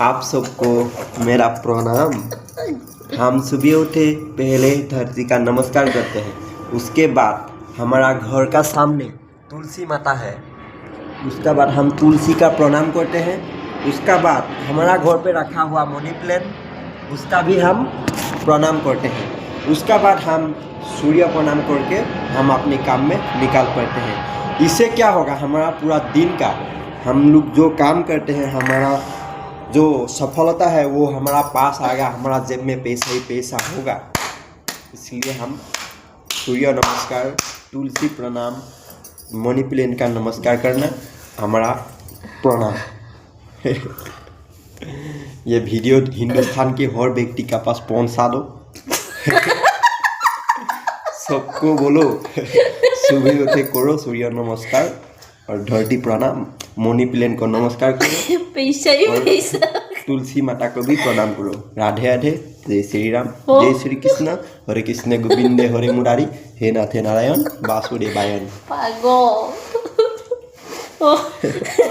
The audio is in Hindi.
आप सबको मेरा प्रणाम। हम सुबह उठे पहले धरती का नमस्कार करते हैं, उसके बाद हमारा घर का सामने तुलसी माता है, उसका बाद हम तुलसी का प्रणाम करते हैं। उसका बाद हमारा घर पे रखा हुआ मनी प्लांट, उसका भी हम प्रणाम करते हैं। उसका बाद हम सूर्य प्रणाम करके हम अपने काम में निकाल पड़ते हैं। इससे क्या होगा, हमारा पूरा दिन का हम लोग जो काम करते हैं, हमारा जो सफलता है वो हमारा पास आएगा, हमारा जेब में पैसा ही पैसा होगा। इसलिए हम सूर्य नमस्कार, तुलसी प्रणाम, मनी प्लांट का नमस्कार करना हमारा प्रणाम। ये वीडियो हिंदुस्तान के हर व्यक्ति का पास पहुंचा दो। सबको बोलो सुबह उठे करो सूर्य नमस्कार और धरती प्रणाम, मनी प्लांट को नमस्कार करो, पैसा ही पैसा, तुलसी माता को भी प्रणाम करो। राधे राधे, जय श्री राम, जय श्री कृष्ण, हरे कृष्ण गोविंदे हरे मुरारी, हे नाथे नारायण वासुदेवायन। पागल।